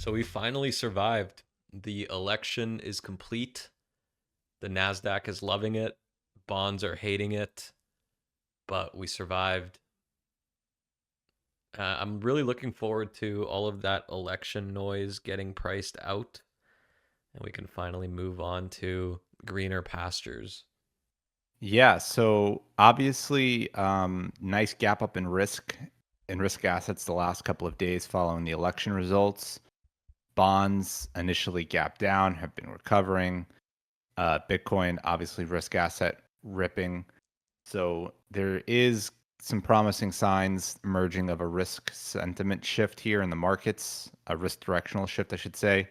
So we finally survived. The election is complete. The NASDAQ is loving it. Bonds are hating it, but we survived. I'm really looking forward to all of that election noise getting priced out, and we can finally move on to greener pastures. Yeah, so obviously, nice gap up in risk assets the last couple of days following the election results. Bonds initially gapped down, have been recovering. Bitcoin, obviously, risk asset ripping. So there is some promising signs emerging of a risk sentiment shift here in the markets, a risk directional shift, I should say.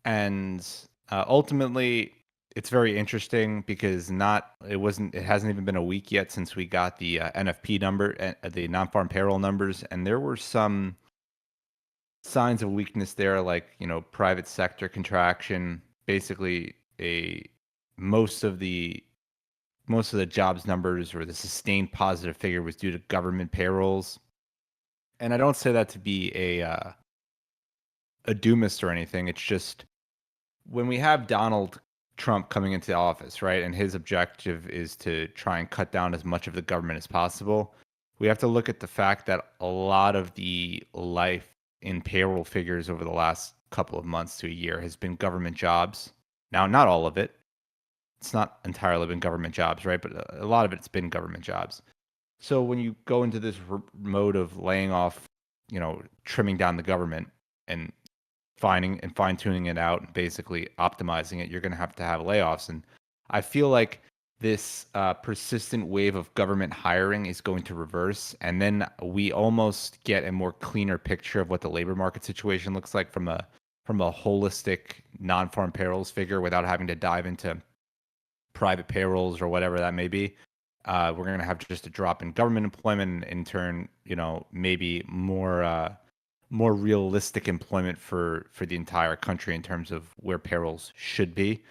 And ultimately, it's very interesting because it hasn't even been a week yet since we got the NFP number, the non-farm payroll numbers, and there were some signs of weakness there, like private sector contraction. Basically, a most of the most of the jobs numbers or the sustained positive figure was due to government payrolls. And I don't say that to be a doomist or anything. It's just when we have Donald Trump coming into office, right, and his objective is to try and cut down as much of the government as possible, we have to look at the fact that a lot of the life in payroll figures over the last couple of months to a year has been government jobs. Now, not all of it. It's not entirely been government jobs, right? But a lot of it's been government jobs. So when you go into this mode of laying off, trimming down the government and finding and fine tuning it out and basically optimizing it, you're going to have layoffs. And I feel like this persistent wave of government hiring is going to reverse, and then we almost get a more cleaner picture of what the labor market situation looks like from a holistic non-farm payrolls figure without having to dive into private payrolls or whatever that may be. We're going to have just a drop in government employment, and in turn, maybe more realistic employment for the entire country in terms of where payrolls should be.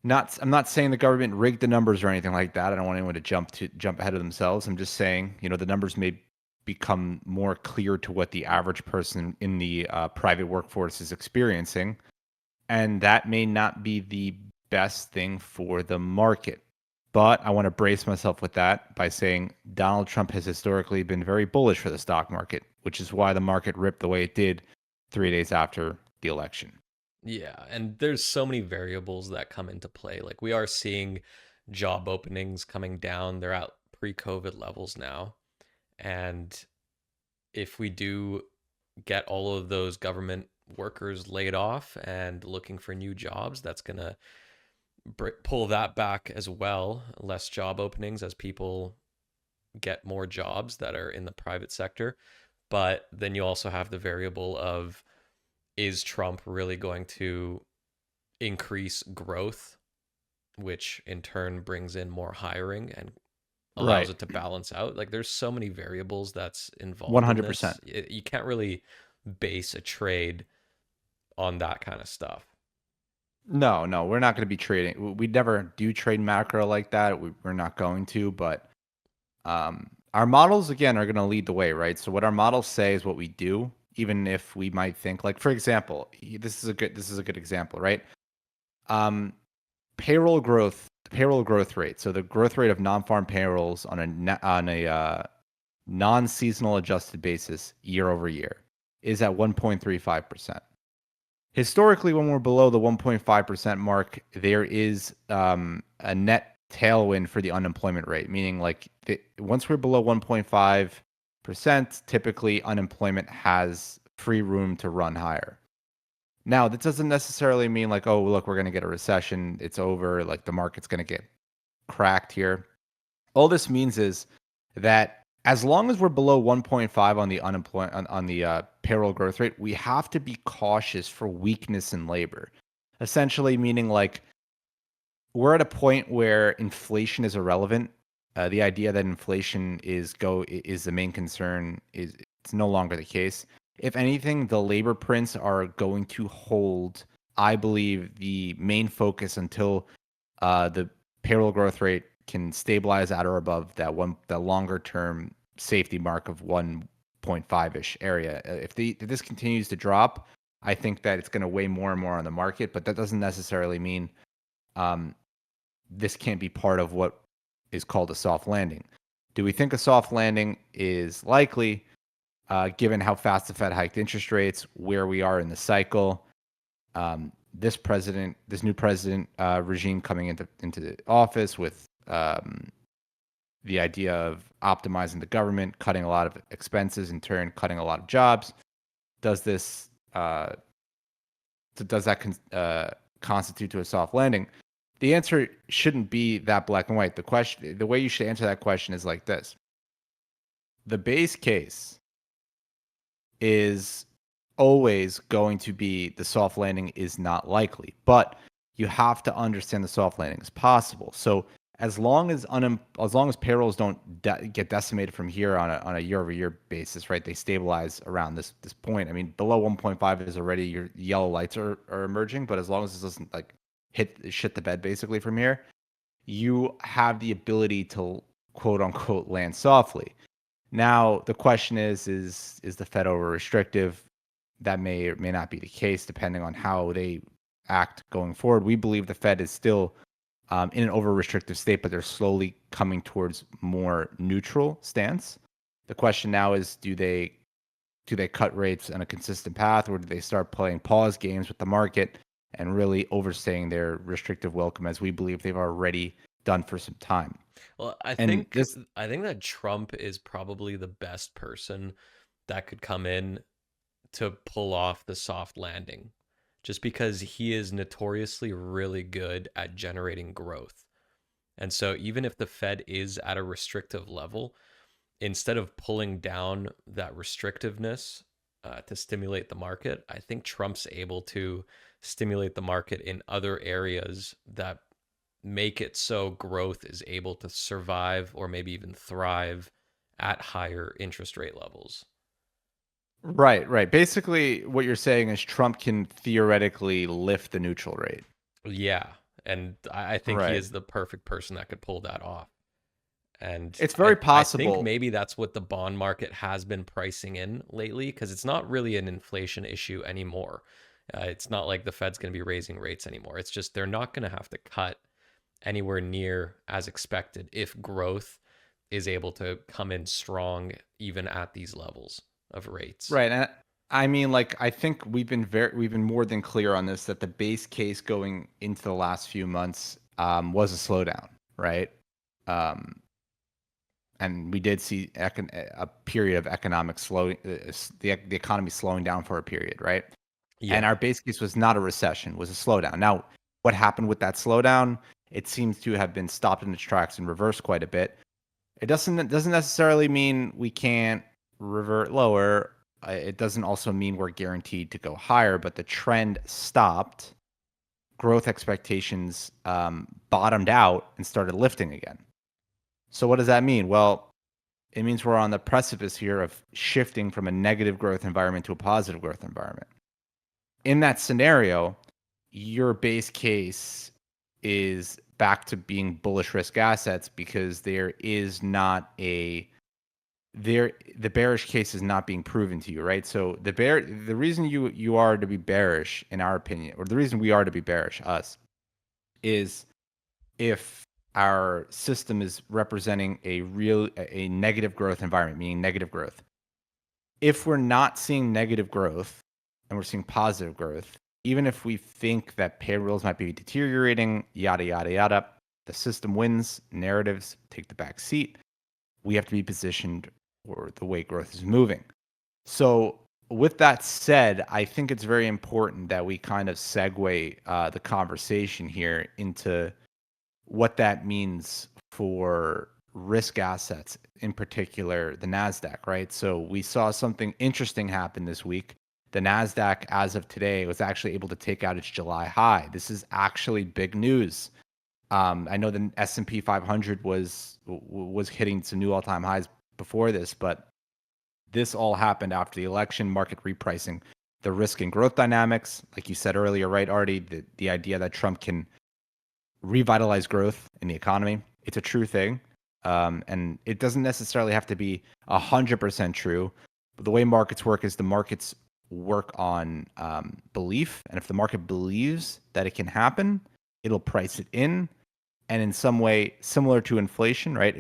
I'm not saying the government rigged the numbers or anything like that. I don't want anyone to jump ahead of themselves. I'm just saying, the numbers may become more clear to what the average person in the private workforce is experiencing, and that may not be the best thing for the market. But I want to brace myself with that by saying Donald Trump has historically been very bullish for the stock market, which is why the market ripped the way it did 3 days after the election. Yeah, and there's so many variables that come into play. Like we are seeing job openings coming down. They're at pre-COVID levels now. And if we do get all of those government workers laid off and looking for new jobs, that's going to pull that back as well. Less job openings as people get more jobs that are in the private sector. But then you also have the variable of, is Trump really going to increase growth, which in turn brings in more hiring and allows Right. it to balance out? Like there's so many variables that's involved in 100%. this. You can't really base a trade on that kind of stuff. No, no, we're not going to be trading. We never do trade macro like that. We're not going to, but our models again are going to lead the way, right? So what our models say is what we do, even if we might think like, for example, this is a good example, right? Um, payroll growth rate. So the growth rate of non-farm payrolls on a non-seasonal adjusted basis year over year is at 1.35%. Historically, when we're below the 1.5% mark, there is a net tailwind for the unemployment rate, meaning like once we're below 1.5%, typically unemployment has free room to run higher. Now, that doesn't necessarily mean like, oh, look, we're going to get a recession. It's over. Like the market's going to get cracked here. All this means is that as long as we're below 1.5 on the unemployment on the payroll growth rate, we have to be cautious for weakness in labor. Essentially, meaning like we're at a point where inflation is irrelevant. The idea that inflation is the main concern is it's no longer the case. If anything, the labor prints are going to hold, I believe, the main focus until the payroll growth rate can stabilize at or above that longer term safety mark of 0.5-ish area. If this continues to drop, I think that it's going to weigh more and more on the market, but that doesn't necessarily mean um, this can't be part of what is called a soft landing. Do we think a soft landing is likely, given how fast the Fed hiked interest rates, where we are in the cycle, this new president regime coming into the office with the idea of optimizing the government, cutting a lot of expenses, in turn cutting a lot of jobs. Does this does that constitute to a soft landing? The answer shouldn't be that black and white. The way you should answer that question is like this: the base case is always going to be the soft landing is not likely, but you have to understand the soft landing is possible. So as long as payrolls don't get decimated from here on a year over year basis, right? They stabilize around this point. I mean, below 1.5 is already your yellow lights are emerging, but as long as it doesn't like shit the bed basically from here, you have the ability to quote unquote land softly. Now the question is the Fed over restrictive? That may or may not be the case depending on how they act going forward. We believe the Fed is still in an over restrictive state, but they're slowly coming towards more neutral stance. The question now is, do they cut rates on a consistent path, or do they start playing pause games with the market and really overstaying their restrictive welcome, as we believe they've already done for some time? Well, And this I think that Trump is probably the best person that could come in to pull off the soft landing, just because he is notoriously really good at generating growth. And so even if the Fed is at a restrictive level, instead of pulling down that restrictiveness to stimulate the market, I think Trump's able to stimulate the market in other areas that make it so growth is able to survive or maybe even thrive at higher interest rate levels. right. Basically, what you're saying is Trump can theoretically lift the neutral rate. Yeah. And I think he Right. is the perfect person that could pull that off. And It's very I think possible. maybe that's what the bond market has been pricing in lately because it's not really an inflation issue anymore. It's not like the Fed's going to be raising rates anymore. It's just they're not going to have to cut anywhere near as expected if growth is able to come in strong even at these levels of rates. Right. And I mean, like, I think we've been more than clear on this that the base case going into the last few months was a slowdown, right? Um, and we did see a period of economic slowing, the economy slowing down for a period, right? And Yeah. our base case was not a recession, was a slowdown. Now, what happened with that slowdown? It seems to have been stopped in its tracks and reversed quite a bit. It doesn't necessarily mean we can't revert lower. It doesn't also mean we're guaranteed to go higher, but the trend stopped. Growth expectations bottomed out and started lifting again. So what does that mean? Well, it means we're on the precipice here of shifting from a negative growth environment to a positive growth environment. In that scenario, your base case is back to being bullish risk assets because there is not a there the bearish case is not being proven to you, right? So the reason you are to be bearish, in our opinion, or the reason we are to be bearish, us, is if our system is representing a negative growth environment, meaning negative growth. If we're not seeing negative growth and we're seeing positive growth, even if we think that payrolls might be deteriorating, yada yada yada, the system wins, narratives take the back seat. We have to be positioned for the way growth is moving. So, with that said, I think it's very important that we kind of segue the conversation here into what that means for risk assets, in particular the NASDAQ, right? So, we saw something interesting happen this week. The NASDAQ, as of today, was actually able to take out its July high. This is actually big news. I know the S&P 500 was hitting some new all-time highs before this, but this all happened after the election, market repricing the risk and growth dynamics. Like you said earlier, right, Artie, the idea that Trump can revitalize growth in the economy. It's a true thing. And it doesn't necessarily have to be 100% true, the way markets work is the markets work on belief, and if the market believes that it can happen, it'll price it in. And in some way, similar to inflation, right?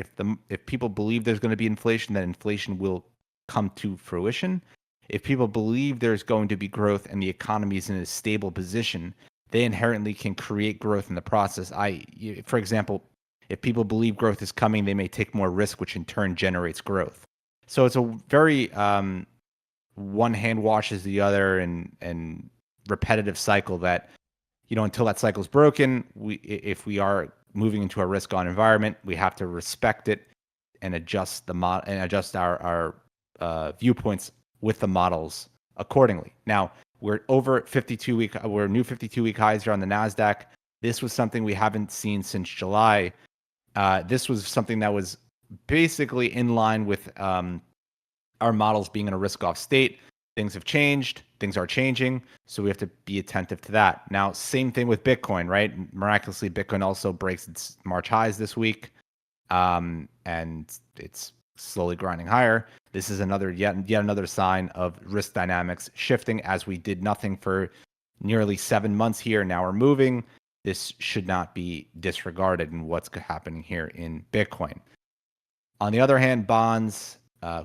If people believe there's going to be inflation, then inflation will come to fruition. If people believe there's going to be growth and the economy is in a stable position, they inherently can create growth in the process. For example, if people believe growth is coming, they may take more risk, which in turn generates growth. So it's a very one hand washes the other and repetitive cycle that, until that cycle is broken, if we are moving into a risk on environment, we have to respect it and adjust our viewpoints with the models accordingly. Now we're over 52-week. We're new 52-week highs here on the Nasdaq. This was something we haven't seen since July. This was something that was basically in line with our models being in a risk-off state. Things have changed. Things are changing. So we have to be attentive to that. Now, same thing with Bitcoin, right? Miraculously, Bitcoin also breaks its March highs this week. And it's slowly grinding higher. This is yet another sign of risk dynamics shifting, as we did nothing for nearly 7 months here. Now we're moving. This should not be disregarded in what's happening here in Bitcoin. On the other hand, bonds,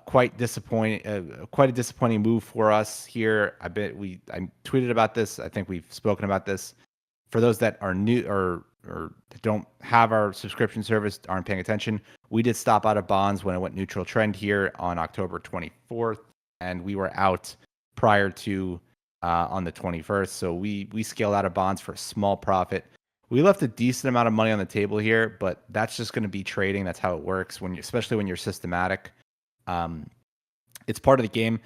quite disappointing. Quite a disappointing move for us here. I tweeted about this. I think we've spoken about this. For those that are new or don't have our subscription service, aren't paying attention, we did stop out of bonds when it went neutral trend here on October 24th, and we were out prior to on the 21st. So we scaled out of bonds for a small profit. We left a decent amount of money on the table here, but that's just going to be trading. That's how it works especially when you're systematic. It's part of the game.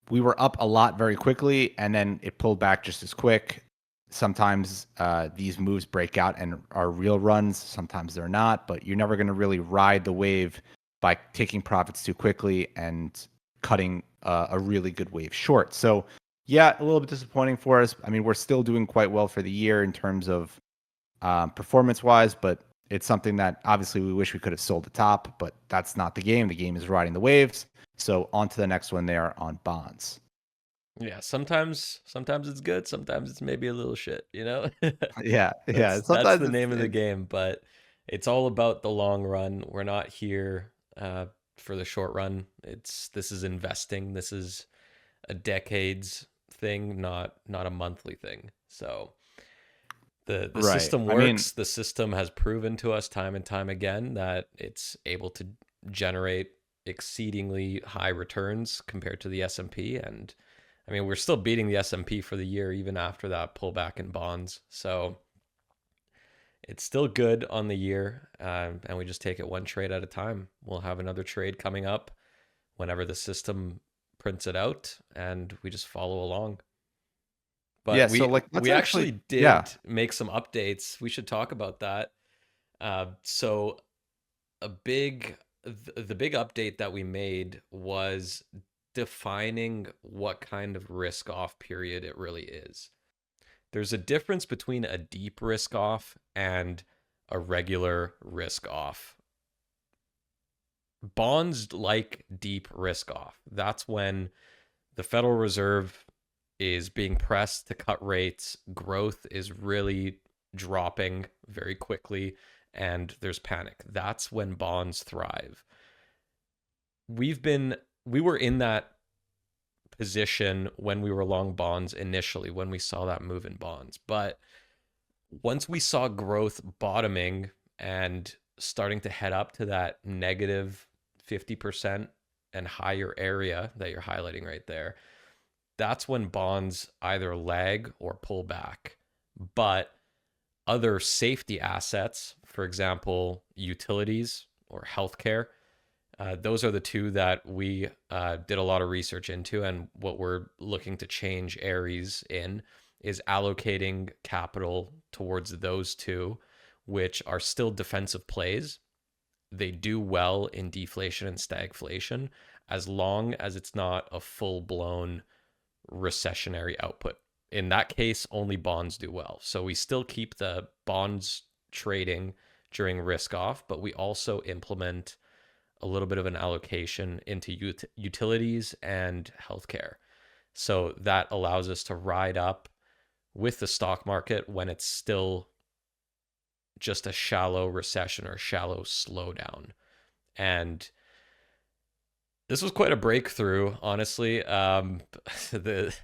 We were up a lot very quickly, and then it pulled back just as quick. Sometimes these moves break out and are real runs. Sometimes they're not, but you're never going to really ride the wave by taking profits too quickly and cutting a really good wave short. So yeah, a little bit disappointing for us. I mean, we're still doing quite well for the year in terms of performance-wise, but it's something that obviously we wish we could have sold the top, but that's not the game. The game is riding the waves. So on to the next one there on bonds. Yeah, sometimes it's good, sometimes it's maybe a little shit, you know? Yeah, yeah. That's the Sometimes name of the game, but it's all about the long run. We're not here for the short run. This is investing. This is a decades thing, not a monthly thing. So the right. system I mean, works. The system has proven to us time and time again that it's able to generate exceedingly high returns compared to the S&P. And I mean, we're still beating the S&P for the year even after that pullback in bonds. So it's still good on the year, and we just take it one trade at a time. We'll have another trade coming up whenever the system prints it out, and we just follow along. yeah. But So we like, let's we actually, actually yeah, did make some updates. We should talk about that. So a big the big update that we made was defining what kind of risk off period it really is. There's a difference between a deep risk off and a regular risk off. Bonds like deep risk off. That's when the Federal Reserve is being pressed to cut rates, growth is really dropping very quickly, and there's panic. That's when bonds thrive. We were in that position when we were long bonds initially, when we saw that move in bonds. But once we saw growth bottoming and starting to head up to that negative 50% and higher area that you're highlighting right there, that's when bonds either lag or pull back. But other safety assets, for example, utilities or healthcare, those are the two that we did a lot of research into. And what we're looking to change Aries in is allocating capital towards those two, which are still defensive plays. They do well in deflation and stagflation as long as it's not a full blown recessionary output. In that case, only bonds do well. So we still keep the bonds trading during risk off, but we also implement a little bit of an allocation into utilities and healthcare. So that allows us to ride up with the stock market when it's still just a shallow recession or shallow slowdown. And this was quite a breakthrough, honestly. The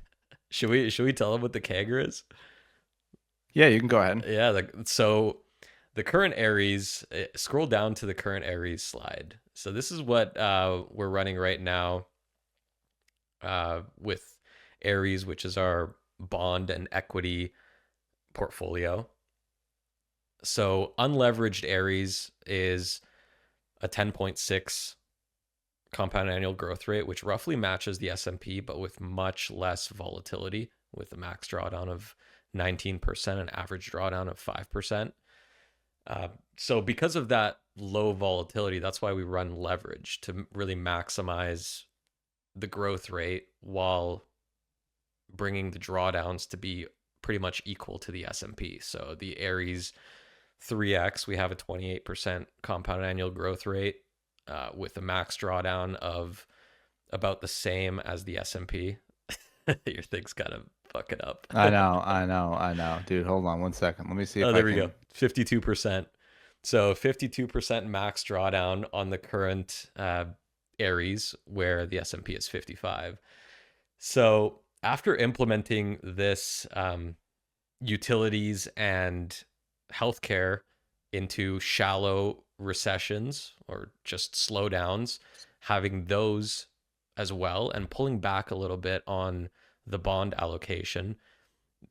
should we tell them what the Kaggle is? Yeah, you can go ahead. Yeah, so the current Aries. Scroll down to the current Aries slide. So this is what we're running right now with Aries, which is our bond and equity portfolio. So unleveraged Aries is a 10.6 compound annual growth rate, which roughly matches the S&P, but with much less volatility, with a max drawdown of 19%, an average drawdown of 5%. So because of that low volatility, that's why we run leverage to really maximize the growth rate while bringing the drawdowns to be pretty much equal to the S&P. So the Aries 3X, we have a 28% compound annual growth rate with a max drawdown of about the same as the S&P. Your thing's kind of fucking up. I know. Dude, hold on 1 second. Let me see Oh, if I there we go. can. 52%. So 52% max drawdown on the current Aries, where the S&P is 55. So after implementing this utilities and healthcare into shallow recessions or just slowdowns, having those as well and pulling back a little bit on the bond allocation,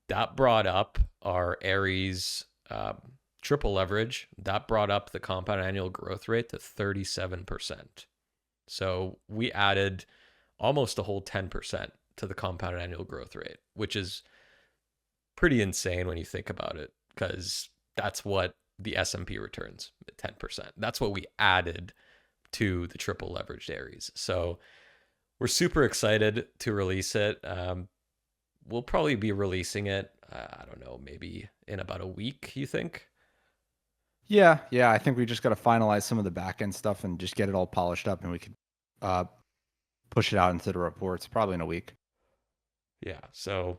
that brought up our Aries triple leverage. That brought up the compound annual growth rate to 37%. So we added almost a whole 10% to the compound annual growth rate, which is pretty insane when you think about it, because that's what the S&P returns, 10%. That's what we added to the triple leveraged Aries. So we're super excited to release it. We'll probably be releasing it, I don't know, maybe in about a week, you think? Yeah, I think we just got to finalize some of the back end stuff and just get it all polished up, and we could uh, push it out into the reports probably in a week. Yeah, so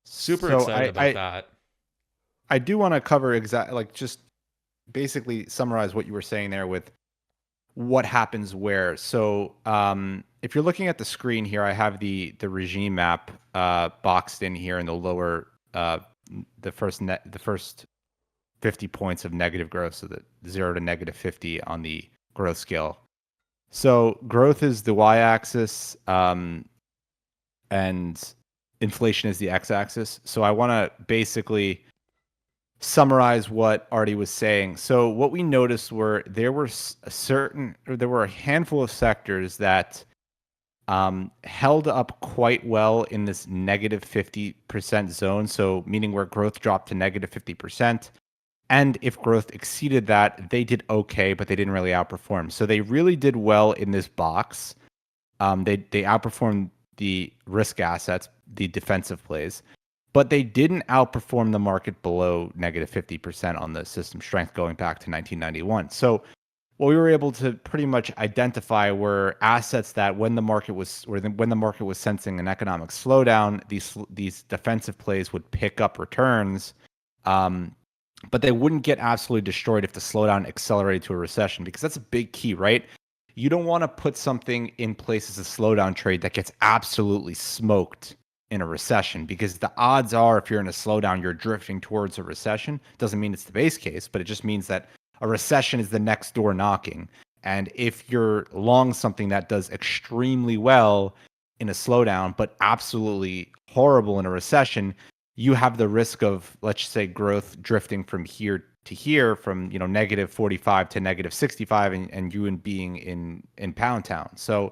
super So excited about that. I do want to cover just basically summarize what you were saying there with what happens where. So if you're looking at the screen here, I have the regime map boxed in here in the lower the first 50 points of negative growth, so the 0 to negative 50 on the growth scale. So growth is the y-axis, and inflation is the x-axis. So I want to basically summarize what Artie was saying. So what we noticed were there were a handful of sectors that held up quite well in this negative 50% zone. So meaning where growth dropped to negative 50%. And if growth exceeded that, they did okay, but they didn't really outperform. So they really did well in this box. They outperformed the risk assets, the defensive plays, but they didn't outperform the market below negative 50% on the system strength going back to 1991. So what we were able to pretty much identify were assets that when the market was sensing an economic slowdown, these defensive plays would pick up returns. But they wouldn't get absolutely destroyed if the slowdown accelerated to a recession, because that's a big key, right? You don't want to put something in place as a slowdown trade that gets absolutely smoked in a recession, because the odds are if you're in a slowdown, you're drifting towards a recession. Doesn't mean it's the base case, but it just means that a recession is the next door knocking. And if you're long something that does extremely well in a slowdown, but absolutely horrible in a recession, you have the risk of, let's say, growth drifting from here to here, from negative 45 to negative 65, and you being in Pound Town. So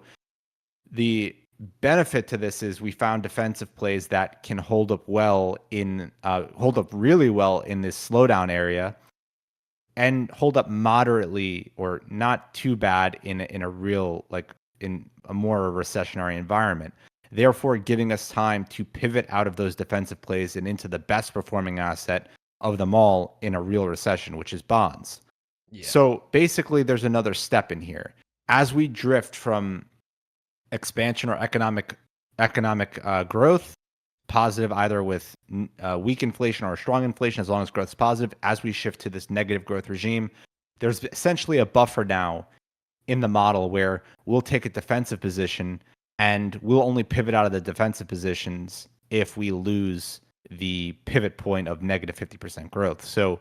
the benefit to this is we found defensive plays that can hold up really well in this slowdown area, and hold up moderately or not too bad in a real, in a more recessionary environment, therefore giving us time to pivot out of those defensive plays and into the best performing asset of them all in a real recession, which is bonds. Yeah. So basically there's another step in here. as we drift from expansion or economic growth, positive either with weak inflation or strong inflation, as long as growth is positive, as we shift to this negative growth regime, there's essentially a buffer now in the model where we'll take a defensive position and we'll only pivot out of the defensive positions if we lose the pivot point of negative 50% growth. So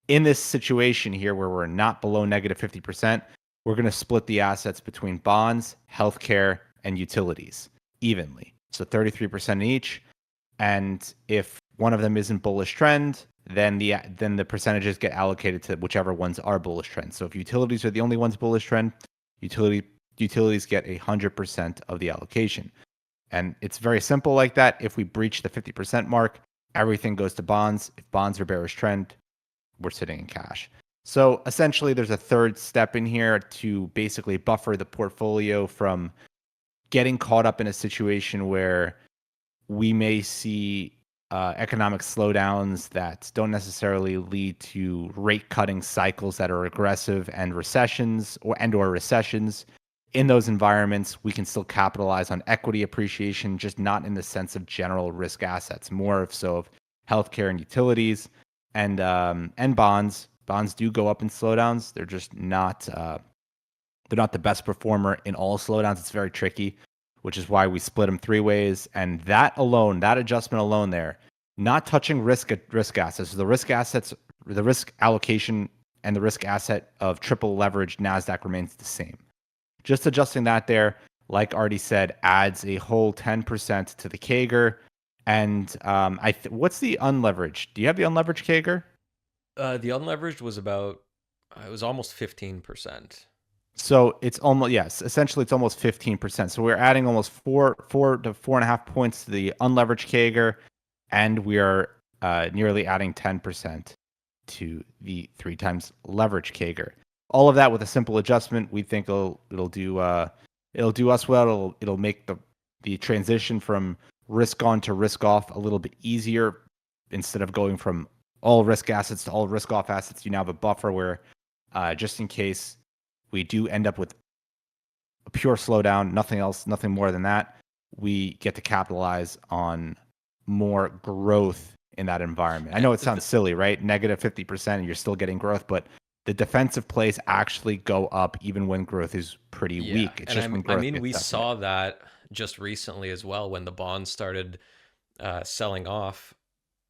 in this situation here where we're not below negative 50%, we're going to split the assets between bonds, healthcare, and utilities evenly. So 33% each. And if one of them isn't bullish trend, then the percentages get allocated to whichever ones are bullish trend. So if utilities are the only ones bullish trend, utilities get 100% of the allocation. And it's very simple like that. If we breach the 50% mark, everything goes to bonds. If bonds are bearish trend, we're sitting in cash. So essentially, there's a third step in here to basically buffer the portfolio from getting caught up in a situation where we may see economic slowdowns that don't necessarily lead to rate cutting cycles that are aggressive and recessions. In those environments, we can still capitalize on equity appreciation, just not in the sense of general risk assets, more of so of healthcare and utilities and bonds. Bonds do go up in slowdowns. They're just not they're not the best performer in all slowdowns. It's very tricky, which is why we split them three ways. And that alone, that adjustment alone there, not touching risk assets. So the risk allocation and the risk asset of triple leveraged NASDAQ remains the same. Just adjusting that there, like Artie said, adds a whole 10% to the CAGR. And what's the unleveraged? Do you have the unleveraged CAGR? The unleveraged was about, it was almost 15%. So it's almost, yes, essentially it's almost 15%. So we're adding almost four to 4.5 points to the unleveraged CAGR, and we are nearly adding 10% to the 3 times leverage CAGR. All of that with a simple adjustment, we think it'll do us well. It'll make the transition from risk on to risk off a little bit easier. Instead of going from all risk assets to all risk off assets, you now have a buffer where just in case we do end up with a pure slowdown, nothing else, nothing more than that, we get to capitalize on more growth in that environment. I know it sounds silly, right? Negative 50% and you're still getting growth, but the defensive plays actually go up even when growth is pretty weak. It's just when growth we gets saw that just recently as well when the bonds started selling off.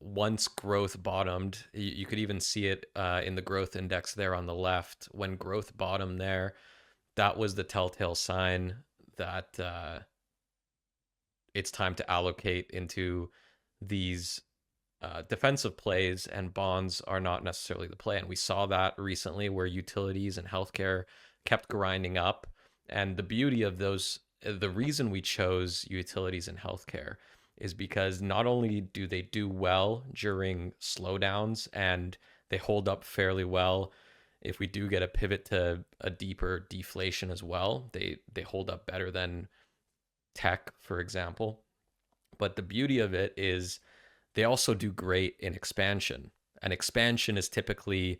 Once growth bottomed, you could even see it in the growth index there on the left. When growth bottomed there, that was the telltale sign that it's time to allocate into these defensive plays, and bonds are not necessarily the play. And we saw that recently where utilities and healthcare kept grinding up. And the beauty of those, the reason we chose utilities and healthcare is because not only do they do well during slowdowns and they hold up fairly well if we do get a pivot to a deeper deflation as well, they hold up better than tech, for example. But the beauty of it is they also do great in expansion. And expansion is typically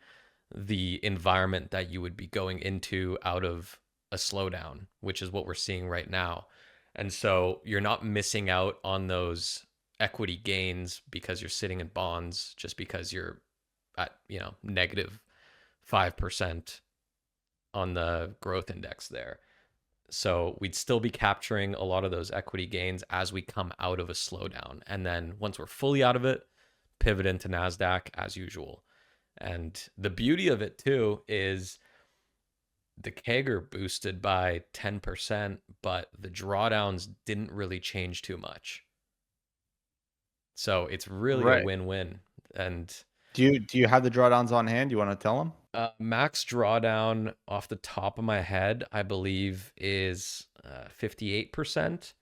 the environment that you would be going into out of a slowdown, which is what we're seeing right now. And so you're not missing out on those equity gains because you're sitting in bonds just because you're at, negative 5% on the growth index there. So we'd still be capturing a lot of those equity gains as we come out of a slowdown. And then once we're fully out of it, pivot into NASDAQ as usual. And the beauty of it too is the CAGR boosted by 10%, but the drawdowns didn't really change too much. So it's really a win-win. And do you have the drawdowns on hand? You want to tell them? Max drawdown off the top of my head, I believe, is 58%,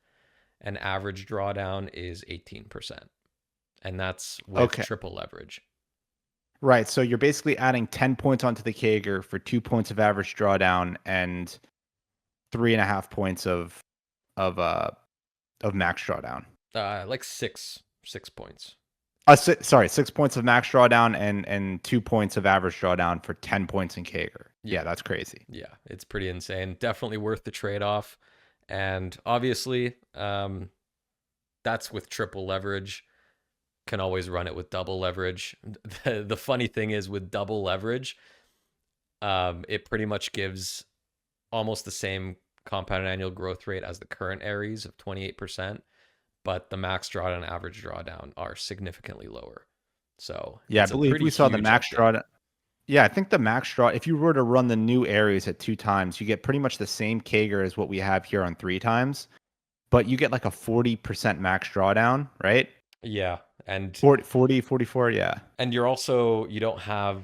and average drawdown is 18%. And that's with triple leverage. Right. So you're basically adding 10 points onto the CAGR for 2 points of average drawdown and 3.5 points of max drawdown. Like six points. 6 points of max drawdown and 2 points of average drawdown for 10 points in CAGR. Yeah, Yeah, that's crazy. yeah, it's pretty insane. Definitely worth the trade off. And obviously, that's with triple leverage. Can always run it with double leverage. The funny thing is with double leverage, it pretty much gives almost the same compounded annual growth rate as the current Ares of 28%, but the max drawdown and average drawdown are significantly lower. So Yeah, I it's a believe pretty we saw the huge max update. draw. Yeah, I think the max draw, if you were to run the new Aries at 2 times, you get pretty much the same CAGR as what we have here on 3 times, but you get like a 40% max drawdown, right? Yeah, and 40, 44, yeah. you're also you don't have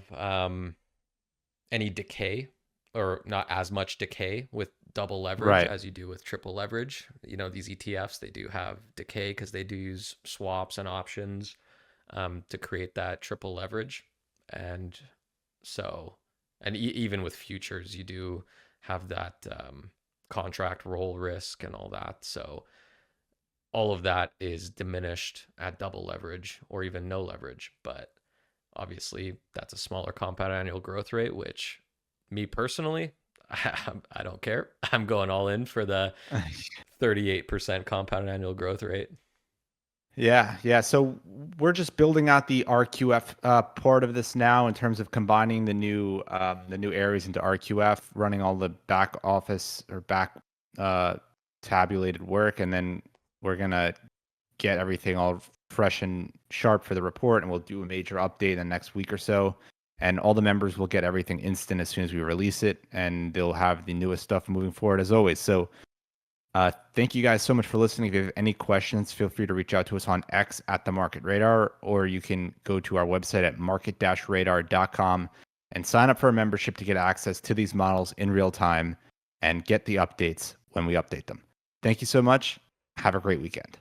any decay or not as much decay with double leverage Right. as you do with triple leverage. You know, these ETFs, they do have decay because they do use swaps and options to create that triple leverage. And so, and even with futures, you do have that contract roll risk and all that. So, all of that is diminished at double leverage or even no leverage. But obviously, that's a smaller compound annual growth rate, which me personally, I don't care. I'm going all in for the 38% compound annual growth rate. Yeah, yeah. So we're just building out the RQF part of this now in terms of combining the new areas into RQF, running all the back office or back uh, tabulated work, and then we're gonna get everything all fresh and sharp for the report, and we'll do a major update in the next week or so. And all the members will get everything instant as soon as we release it, and they'll have the newest stuff moving forward as always. So thank you guys so much for listening. If you have any questions, feel free to reach out to us on X at the Market Radar, or you can go to our website at market-radar.com and sign up for a membership to get access to these models in real time and get the updates when we update them. Thank you so much. Have a great weekend.